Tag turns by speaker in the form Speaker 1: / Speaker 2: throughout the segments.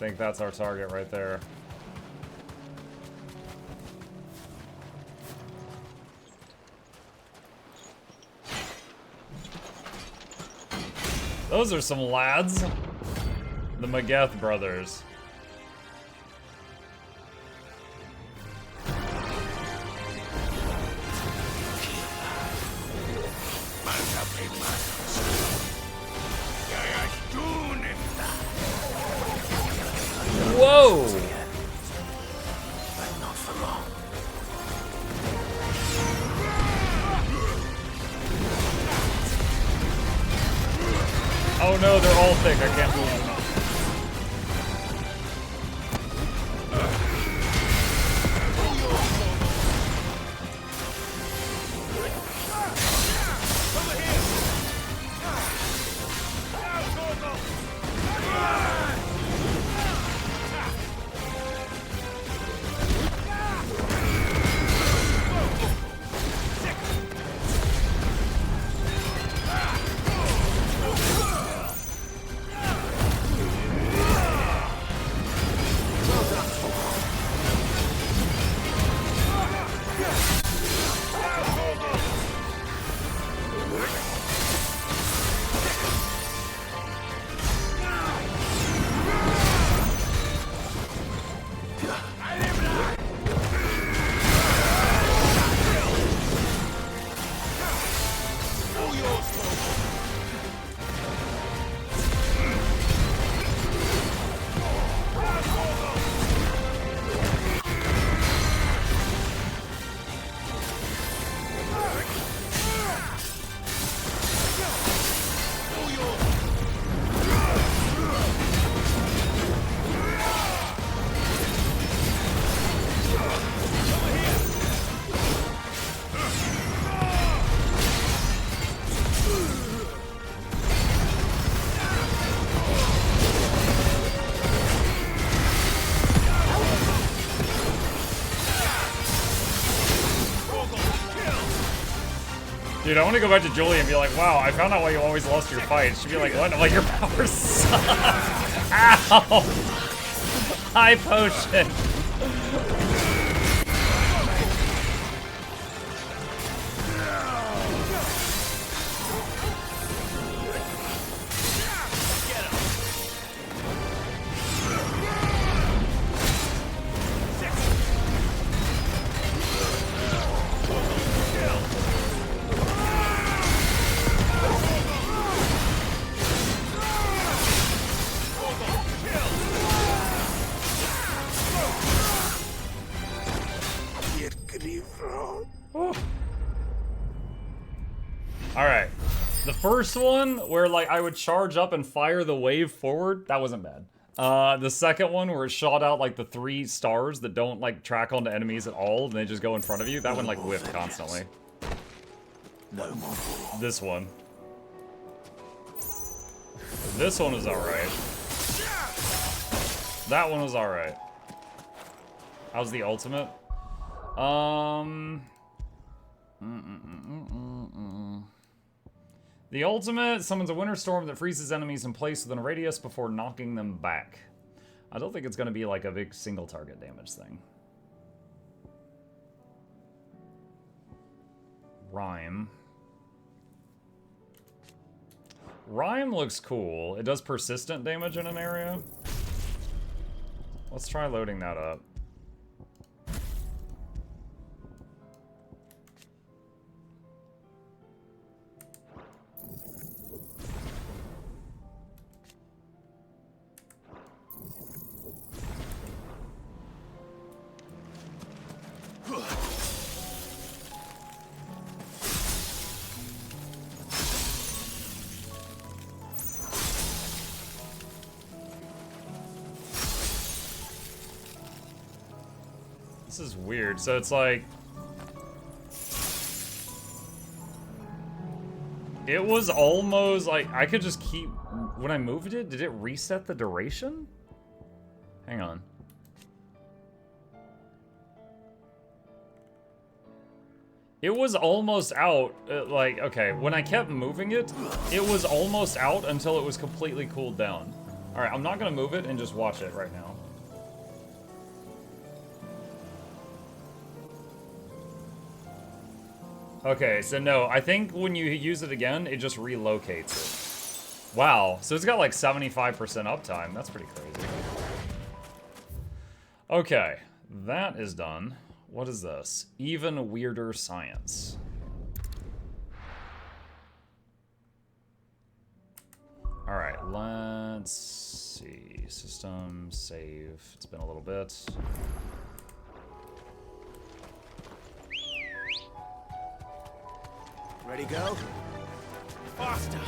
Speaker 1: think that's our target right there. Those are some lads. The Mageth brothers. Whoa!
Speaker 2: But not for long.
Speaker 1: Oh no, they're all thick. I can't move them up. Dude, I want to go back to Julie and be like, wow, I found out why you always lost your fights. She'd be like, what? I'm like, your power sucks. Ow! High potion. Alright. The first one, where like I would charge up and fire the wave forward, that wasn't bad. The second one, where it shot out like the 3 stars that don't like track onto enemies at all, and they just go in front of you, that one like whiffed constantly.
Speaker 2: No more.
Speaker 1: This one. This one was alright. That one was alright. How's the ultimate? The ultimate summons a winter storm that freezes enemies in place within a radius before knocking them back. I don't think it's going to be like a big single target damage thing. Rhyme. Rhyme looks cool. It does persistent damage in an area. Let's try loading that up. This is weird. So it's like... It was almost like I could just keep... When I moved it, did it reset the duration? Hang on. It was almost out, like, okay, when I kept moving it, it was almost out until it was completely cooled down. Alright, I'm not gonna move it and just watch it right now. Okay, so no, I think when you use it again, it just relocates it. Wow, so it's got like 75% uptime. That's pretty crazy. Okay, that is done. What is this? Even weirder science. Alright, let's see. System, save. It's been a little bit.
Speaker 2: Ready, go? Faster!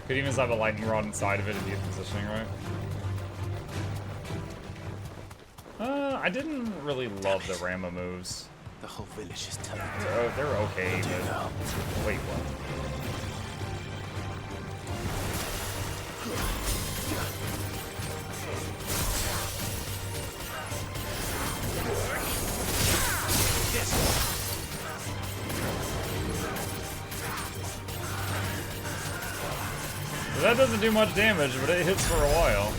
Speaker 1: Could even have a lightning rod inside of it if you get positioning right. I didn't really love the Rama moves.
Speaker 2: The whole village is turned.
Speaker 1: They're okay, but... Wait, what? So that doesn't do much damage, but it hits for a while.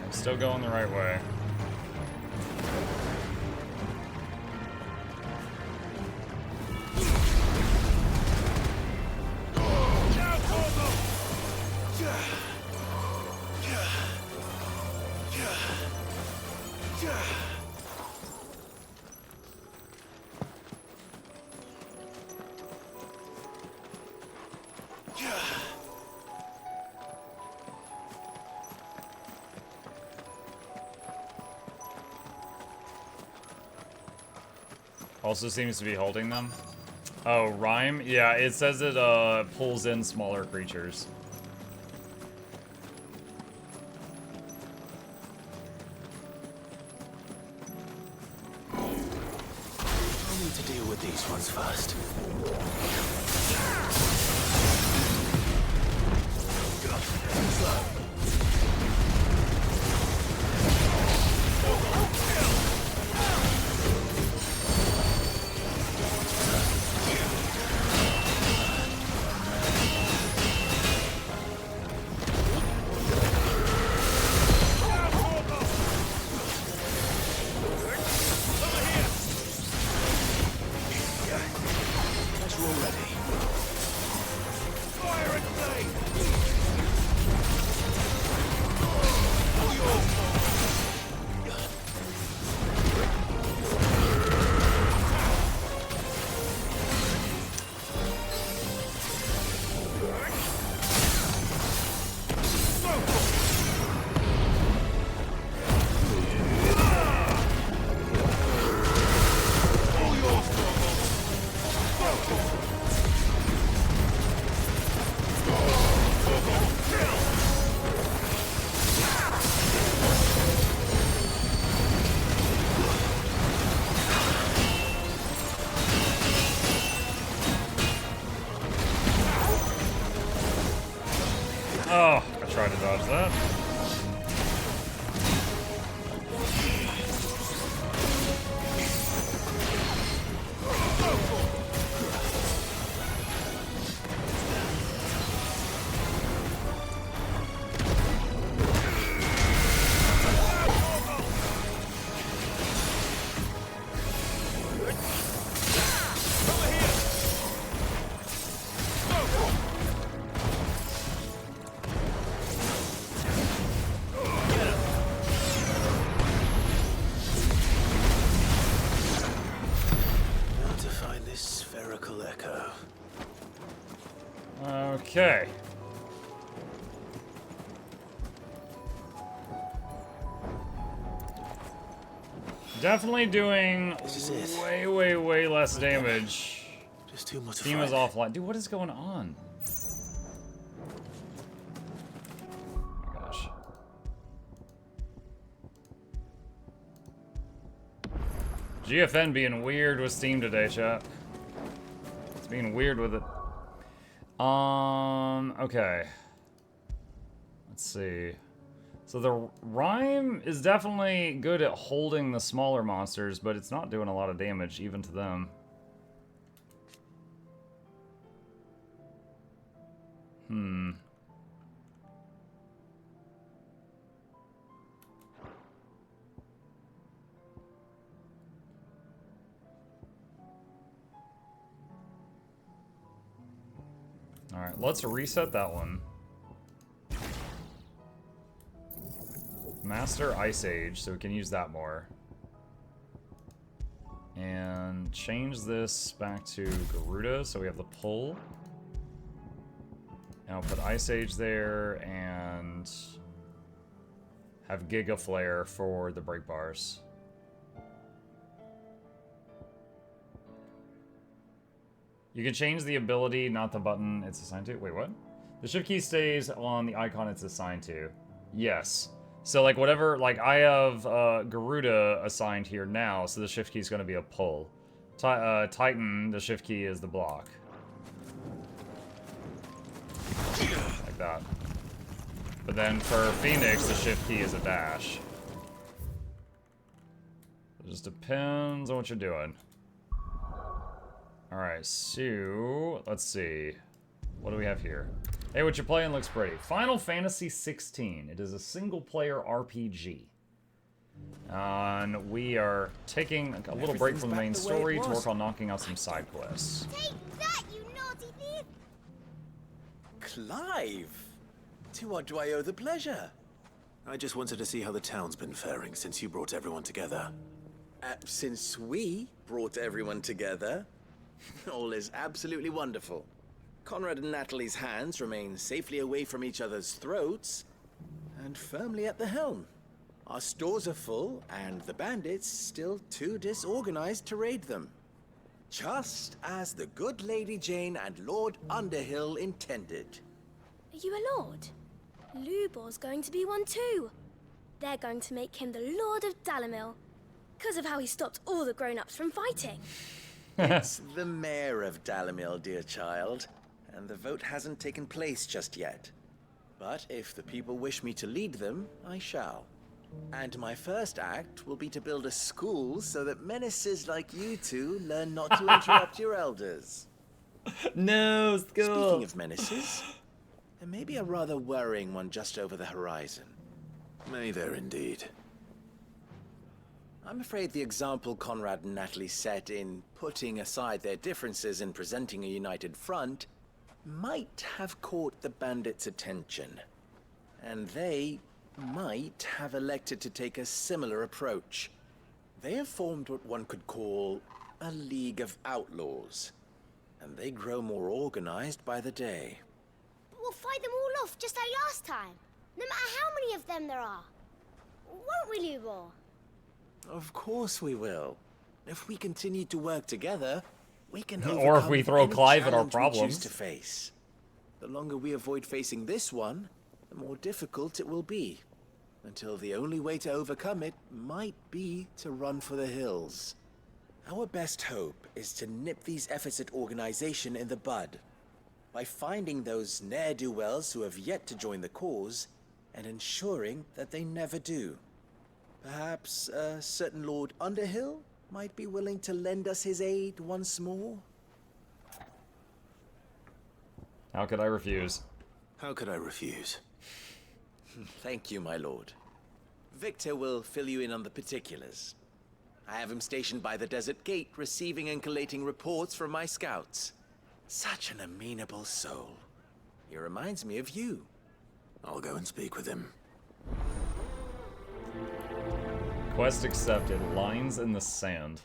Speaker 1: I'm still going the right way. Also seems to be holding them. Oh, rhyme? Yeah, it says it pulls in smaller creatures.
Speaker 2: I need to deal with these ones first.
Speaker 1: Oh, I tried to dodge that. Okay. Definitely doing way less damage.
Speaker 2: Just too much.
Speaker 1: Team is offline. Dude, what is going on? Oh my gosh. GFN being weird with Steam today, chat. It's being weird with it. Okay. Let's see. So the Rhyme is definitely good at holding the smaller monsters, but it's not doing a lot of damage even to them. Alright, let's reset that one. Master Ice Age, so we can use that more. And change this back to Garuda, so we have the pull. And I'll put Ice Age there, and have Giga Flare for the break bars. You can change the ability, not the button it's assigned to. Wait, what? The shift key stays on the icon it's assigned to. Yes. So, like, whatever, like, I have Garuda assigned here now, so the shift key is going to be a pull. Titan, the shift key is the block. Like that. But then for Phoenix, the shift key is a dash. It just depends on what you're doing. Alright, so, let's see. What do we have here? Hey, what you're playing looks pretty. Final Fantasy XVI. It is a single-player RPG. And we are taking a little break from the main story to work on knocking out some side quests.
Speaker 3: Take that, you naughty thief!
Speaker 2: Clive! To what do I owe the pleasure? I just wanted to see how the town's been faring since you brought everyone together. Since we brought everyone together? All is absolutely wonderful. Conrad and Natalie's hands remain safely away from each other's throats, and firmly at the helm. Our stores are full, and the bandits still too disorganized to raid them. Just as the good Lady Jane and Lord Underhill intended.
Speaker 3: Are you a lord? Lubor's going to be one too. They're going to make him the Lord of Dalamil, because of how he stopped all the grown-ups from fighting.
Speaker 2: It's the mayor of Dalamil, dear child, and the vote hasn't taken place just yet. But if the people wish me to lead them, I shall. And my first act will be to build a school so that menaces like you two learn not to interrupt your elders.
Speaker 1: No, school!
Speaker 2: Speaking of menaces, there may be a rather worrying one just over the horizon. May there indeed. I'm afraid the example Conrad and Natalie set in putting aside their differences and presenting a united front might have caught the bandits' attention. And they might have elected to take a similar approach. They have formed what one could call a League of Outlaws, and they grow more organized by the day.
Speaker 3: But we'll fight them all off just like last time, no matter how many of them there are. Won't we, Lubor?
Speaker 2: Of course we will. If we continue to work together, we can
Speaker 1: Or if we throw
Speaker 2: any
Speaker 1: Clive at our
Speaker 2: challenge we
Speaker 1: problems.
Speaker 2: choose to face. The longer we avoid facing this one, the more difficult it will be. Until the only way to overcome it might be to run for the hills. Our best hope is to nip these efforts at organization in the bud. By finding those ne'er-do-wells who have yet to join the cause, and ensuring that they never do. Perhaps a certain Lord Underhill might be willing to lend us his aid once more?
Speaker 1: How could I refuse?
Speaker 2: How could I refuse? Thank you, my lord. Victor will fill you in on the particulars. I have him stationed by the desert gate, receiving and collating reports from my scouts. Such an amenable soul. He reminds me of you. I'll go and speak with him.
Speaker 1: Quest accepted. Lines in the sand.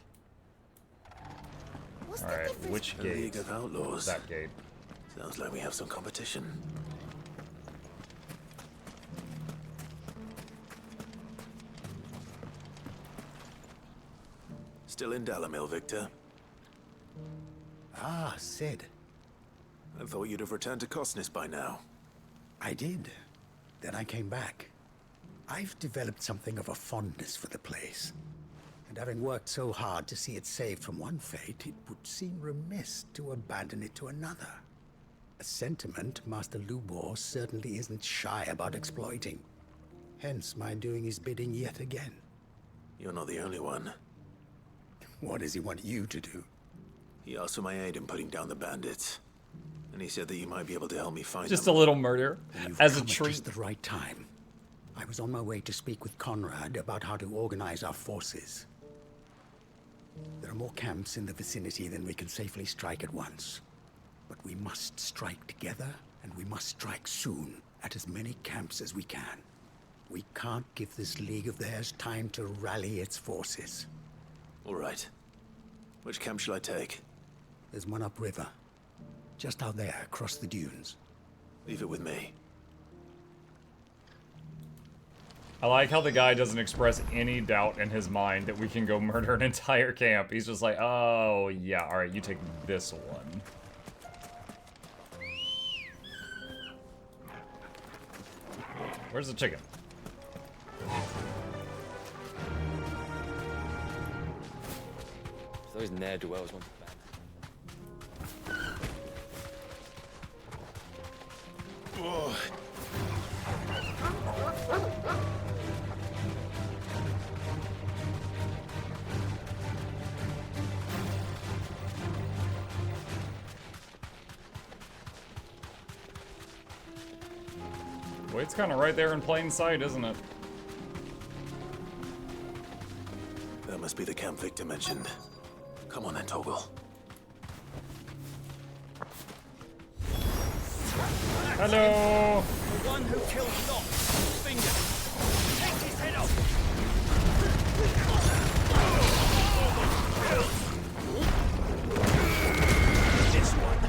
Speaker 3: What's the
Speaker 1: Alright,
Speaker 3: difference?
Speaker 1: which
Speaker 2: The
Speaker 1: gate?
Speaker 2: League of Outlaws.
Speaker 1: That gate.
Speaker 2: Sounds like we have some competition. Still in Dalamil, Victor?
Speaker 4: Ah, Sid.
Speaker 2: I thought you'd have returned to Cosnes by now.
Speaker 4: I did. Then I came back. I've developed something of a fondness for the place. And having worked so hard to see it saved from one fate, it would seem remiss to abandon it to another. A sentiment Master Lubor certainly isn't shy about exploiting. Hence my doing his bidding yet again.
Speaker 2: You're not the only one.
Speaker 4: What does he want you to do?
Speaker 2: He asked for my aid in putting down the bandits. And he said that you might be able to help me find
Speaker 1: Just
Speaker 2: them.
Speaker 1: a little murder
Speaker 4: You've
Speaker 1: as a
Speaker 4: come at
Speaker 1: treat.
Speaker 4: just the right time. I was on my way to speak with Conrad about how to organize our forces. There are more camps in the vicinity than we can safely strike at once. But we must strike together, and we must strike soon at as many camps as we can. We can't give this league of theirs time to rally its forces.
Speaker 2: All right. Which camp shall I take?
Speaker 4: There's one upriver, just out there across the dunes.
Speaker 2: Leave it with me.
Speaker 1: I like how the guy doesn't express any doubt in his mind that we can go murder an entire camp. He's just like, oh, yeah, all right, you take this one. Where's the chicken?
Speaker 5: Those ne'er-do-wells want back.
Speaker 1: Well, it's kind of right there in plain sight, isn't it?
Speaker 2: That must be the camp Victor mentioned. Come on then, Toggle.
Speaker 1: Hello!
Speaker 5: The one who killed Lot, Finger. Take his head off. This one.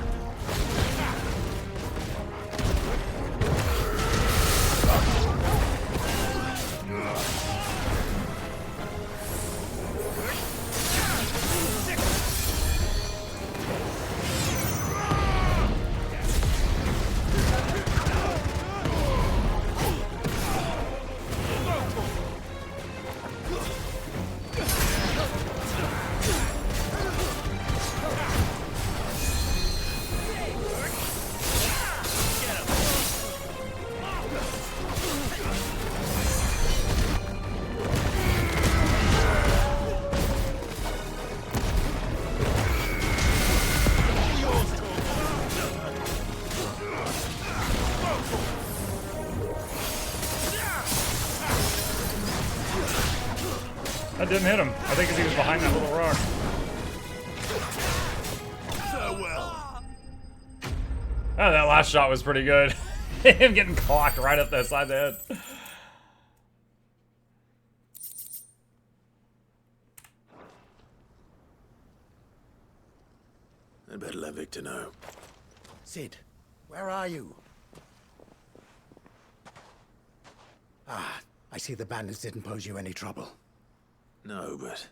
Speaker 1: That didn't hit him. I think because he was behind that little rock. Oh, that last shot was pretty good. Him getting clocked right up the side of the head.
Speaker 2: I'd better let Victor know.
Speaker 4: Sid, where are you? Ah, I see the bandits didn't pose you any trouble.
Speaker 2: No, but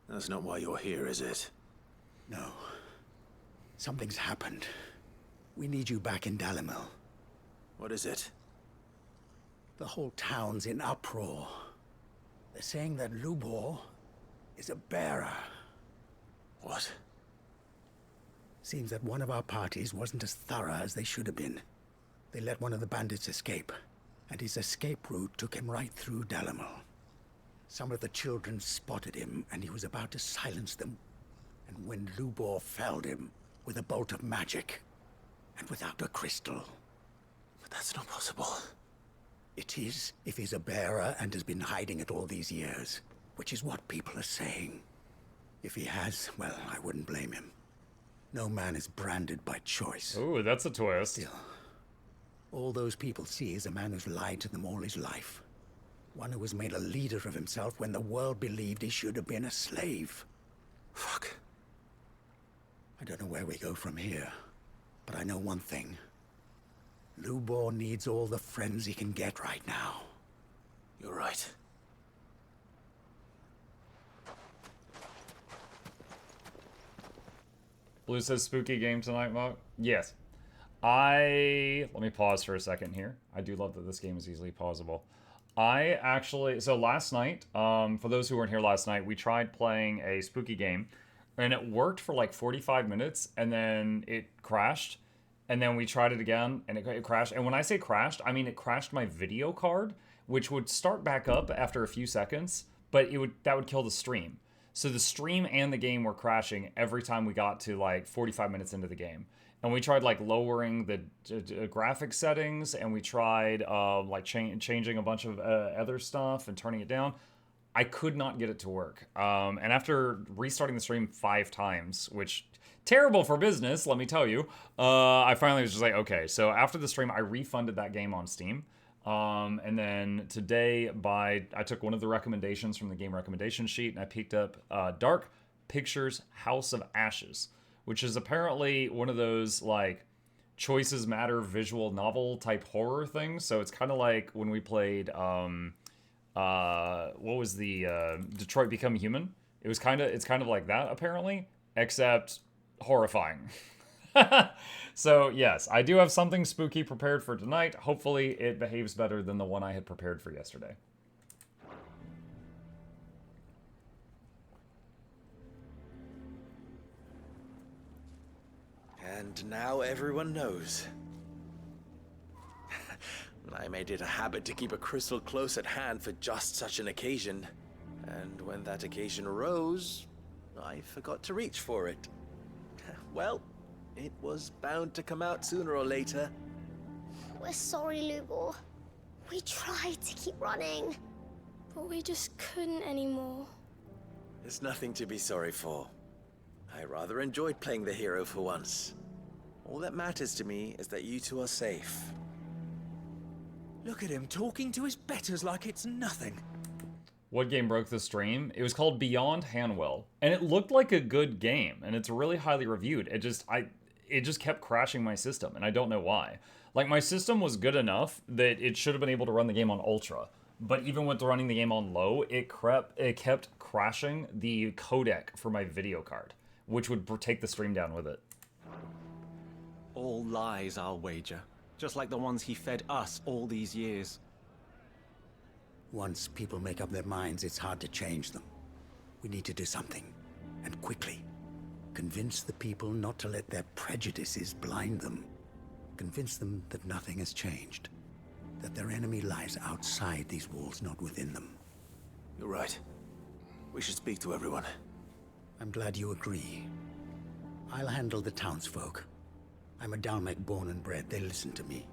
Speaker 2: that's not why you're here, is it?
Speaker 4: No. Something's happened. We need you back in Dalimil.
Speaker 2: What is it?
Speaker 4: The whole town's in uproar. They're saying that Lubor is a bearer.
Speaker 2: What?
Speaker 4: Seems that one of our parties wasn't as thorough as they should have been. They let one of the bandits escape, and his escape route took him right through Dalimil. Some of the children spotted him, and he was about to silence them. And when Lubor felled him with a bolt of magic, and without a crystal.
Speaker 2: But that's not possible.
Speaker 4: It is, if he's a bearer and has been hiding it all these years, which is what people are saying. If he has, well, I wouldn't blame him. No man is branded by choice.
Speaker 1: Ooh, that's a twist.
Speaker 4: Still, all those people see is a man who's lied to them all his life. One who was made a leader of himself when the world believed he should have been a slave.
Speaker 2: Fuck.
Speaker 4: I don't know where we go from here, but I know one thing. Lubor needs all the friends he can get right now.
Speaker 2: You're right.
Speaker 1: Blue says spooky game tonight, Mark. Yes. Let me pause for a second here. I do love that this game is easily pausable. I actually, so last night, for those who weren't here last night, we tried playing a spooky game, and it worked for like 45 minutes, and then it crashed, and then we tried it again, and it crashed. And when I say crashed, I mean it crashed my video card, which would start back up after a few seconds, but that would kill the stream. So the stream and the game were crashing every time we got to like 45 minutes into the game. And we tried like lowering the graphic settings, and we tried like changing a bunch of other stuff and turning it down. I could not get it to work. And after restarting the stream 5 times, which terrible for business, let me tell you, I finally was just like, okay. So after the stream, I refunded that game on Steam. And then today, I took one of the recommendations from the game recommendation sheet, and I picked up Dark Pictures House of Ashes, which is apparently one of those like choices matter visual novel type horror things. So it's kind of like when we played what was the Detroit Become Human. It's kind of like that apparently, except horrifying. So yes, I do have something spooky prepared for tonight. Hopefully it behaves better than the one I had prepared for yesterday.
Speaker 2: And now everyone knows. I made it a habit to keep a crystal close at hand for just such an occasion. And when that occasion arose, I forgot to reach for it. Well, it was bound to come out sooner or later.
Speaker 3: We're sorry, Lubor. We tried to keep running, but we just couldn't anymore.
Speaker 2: There's nothing to be sorry for. I rather enjoyed playing the hero for once. All that matters to me is that you two are safe.
Speaker 5: Look at him talking to his betters like it's nothing.
Speaker 1: What game broke the stream? It was called Beyond Hanwell, and it looked like a good game, and it's really highly reviewed. It just kept crashing my system, and I don't know why. Like, my system was good enough that it should have been able to run the game on Ultra, but even with running the game on low, it kept crashing the codec for my video card, which would take the stream down with it.
Speaker 6: All lies, I'll wager. Just like the ones he fed us all these years.
Speaker 4: Once people make up their minds, it's hard to change them. We need to do something, and quickly. Convince the people not to let their prejudices blind them. Convince them that nothing has changed. That their enemy lies outside these walls, not within them.
Speaker 2: You're right. We should speak to everyone.
Speaker 4: I'm glad you agree. I'll handle the townsfolk. I'm a Dalmec born and bred. They listen to me.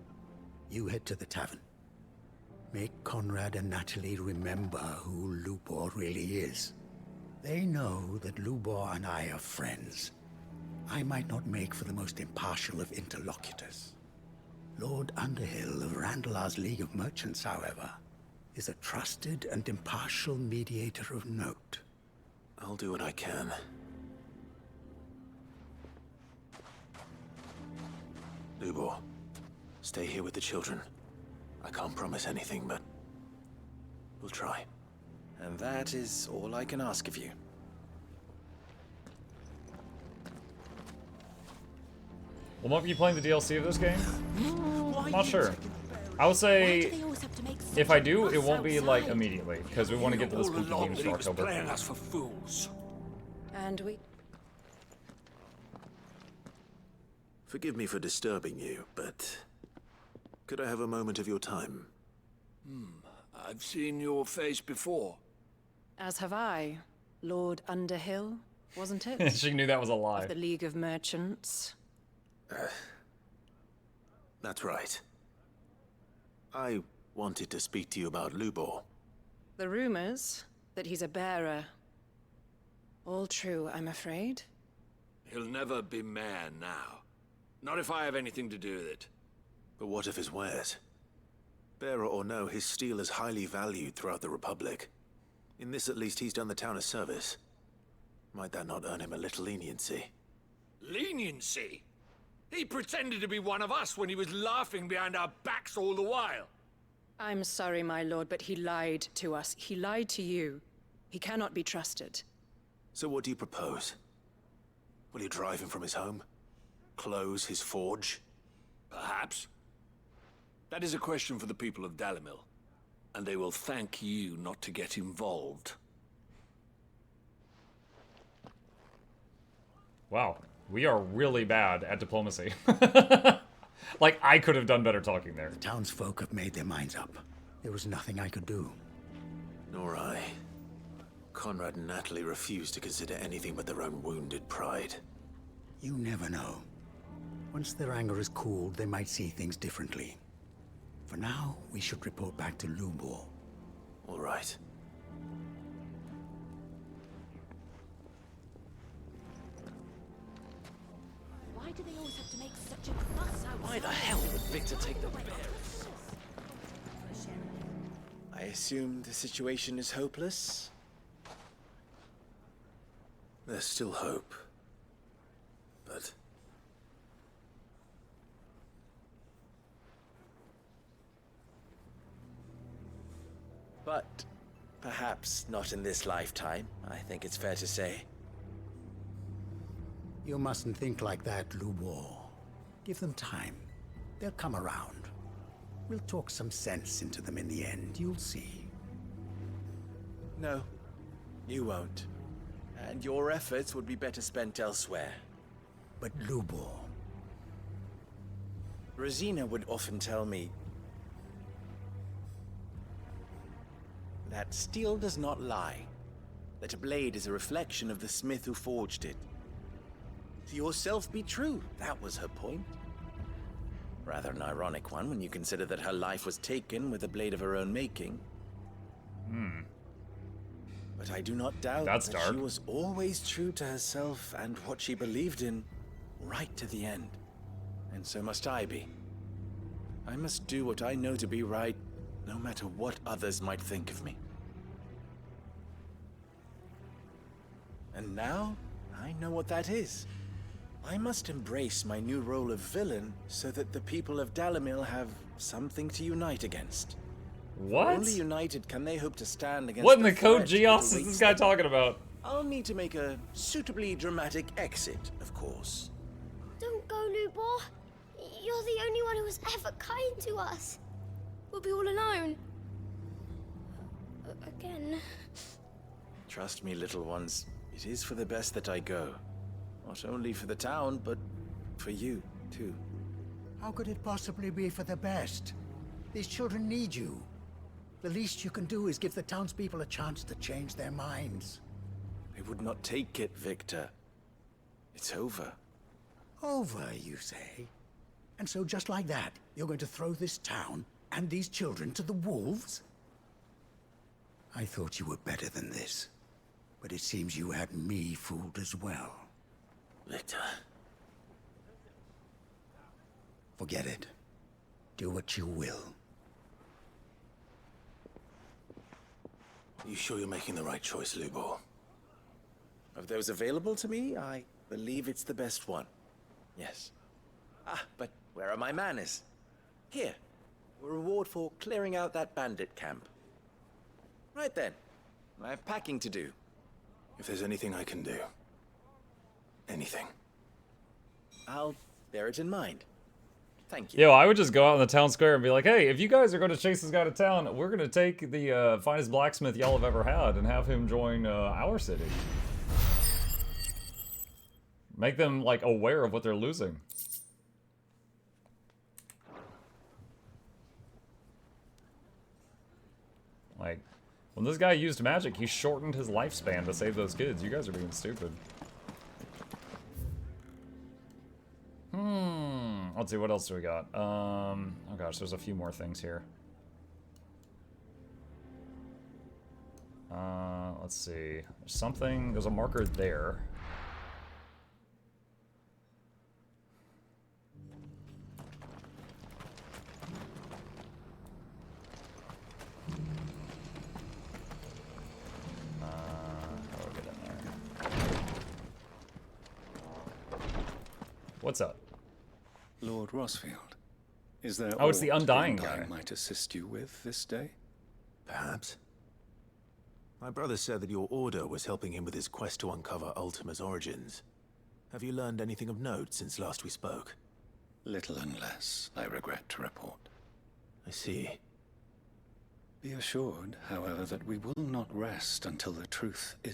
Speaker 4: You head to the tavern. Make Conrad and Natalie remember who Lubor really is. They know that Lubor and I are friends. I might not make for the most impartial of interlocutors. Lord Underhill of Randalar's League of Merchants, however, is a trusted and impartial mediator of note.
Speaker 2: I'll do what I can. Lubor, stay here with the children. I can't promise anything, but we'll try. And that is all I can ask of you.
Speaker 1: Will Monk be playing the DLC of this game? I'm not sure. I would say if I do, it won't be like immediately, because we want to get to the spooky games for October.
Speaker 5: Playing us for fools.
Speaker 7: And we...
Speaker 2: Forgive me for disturbing you, but could I have a moment of your time?
Speaker 5: I've seen your face before.
Speaker 7: As have I. Lord Underhill, wasn't it?
Speaker 1: She knew that was a lie.
Speaker 7: Of the League of Merchants.
Speaker 2: That's right. I wanted to speak to you about Lubor.
Speaker 7: The rumors that he's a bearer. All true, I'm afraid.
Speaker 5: He'll never be mayor now. Not if I have anything to do with it.
Speaker 2: But what of his wares? Bearer or no, his steel is highly valued throughout the Republic. In this at least, he's done the town a service. Might that not earn him a little leniency?
Speaker 5: Leniency? He pretended to be one of us when he was laughing behind our backs all the while.
Speaker 7: I'm sorry, my lord, but he lied to us. He lied to you. He cannot be trusted.
Speaker 2: So what do you propose? Will you drive him from his home? Close his forge?
Speaker 5: Perhaps. That is a question for the people of Dalimil. And they will thank you not to get involved.
Speaker 1: Wow, we are really bad at diplomacy. Like, I could have done better talking there.
Speaker 4: The townsfolk have made their minds up. There was nothing I could do.
Speaker 2: Nor I. Conrad and Natalie refused to consider anything but their own wounded pride.
Speaker 4: You never know. Once their anger is cooled, they might see things differently. For now, we should report back to Lubor.
Speaker 2: All right.
Speaker 8: Why do they always have to make such a fuss outside?
Speaker 2: Why the hell would Victor take the bear? I assume the situation is hopeless? There's still hope. But... But perhaps not in this lifetime, I think it's fair to say.
Speaker 4: You mustn't think like that, Lubor. Give them time. They'll come around. We'll talk some sense into them in the end, you'll see.
Speaker 2: No, you won't. And your efforts would be better spent elsewhere.
Speaker 4: But Lubor...
Speaker 2: Rosina would often tell me that steel does not lie, that a blade is a reflection of the smith who forged it. To yourself be true, that was her point. Rather an ironic one when you consider that her life was taken with a blade of her own making. But I do not doubt that
Speaker 1: dark.
Speaker 2: she was always true to herself and what she believed in, right to the end. And so must I be. I must do what I know to be right, no matter what others might think of me. And now, I know what that is. I must embrace my new role of villain so that the people of Dalimil have something to unite against.
Speaker 1: What?
Speaker 2: Only united can they hope to stand against
Speaker 1: What in the code
Speaker 2: threat that
Speaker 1: Geoss is
Speaker 2: awaits
Speaker 1: this guy
Speaker 2: them.
Speaker 1: talking about?
Speaker 2: I'll need to make a suitably dramatic exit, of course.
Speaker 3: Don't go, Lubor. You're the only one who was ever kind to us. We'll be all alone. Again.
Speaker 2: Trust me, little ones. It is for the best that I go. Not only for the town, but for you, too.
Speaker 4: How could it possibly be for the best? These children need you. The least you can do is give the townspeople a chance to change their minds.
Speaker 2: I would not take it, Victor. It's over.
Speaker 4: Over, you say? And so just like that, you're going to throw this town and these children to the wolves? I thought you were better than this. But it seems you had me fooled as well.
Speaker 2: Victor.
Speaker 4: Forget it. Do what you will.
Speaker 2: You sure you're making the right choice, Lubor? Of those available to me, I believe it's the best one. Yes. Ah, but where are my manners? Here. A reward for clearing out that bandit camp. Right then. I have packing to do. If there's anything I can do. Anything. I'll bear it in mind. Thank you.
Speaker 1: Yo, I would just go out in the town square and be like, hey, if you guys are going to chase this guy to town, we're going to take the finest blacksmith y'all have ever had and have him join our city. Make them, like, aware of what they're losing. Like, when this guy used magic, he shortened his lifespan to save those kids. You guys are being stupid. Let's see, what else do we got? Oh gosh, there's a few more things here. Let's see. There's something, there's a marker there. How do I get in there? What's up?
Speaker 9: Lord Rosfield, is there
Speaker 1: Oh, it's the
Speaker 9: aught
Speaker 1: Undying
Speaker 9: the
Speaker 1: guy.
Speaker 9: might assist you with this day?
Speaker 2: Perhaps. My brother said that your order was helping him with his quest to uncover Ultima's origins. Have you learned anything of note since last we spoke?
Speaker 9: Little unless, I regret to report.
Speaker 2: I see.
Speaker 9: Be assured, however, that we will not rest until the truth is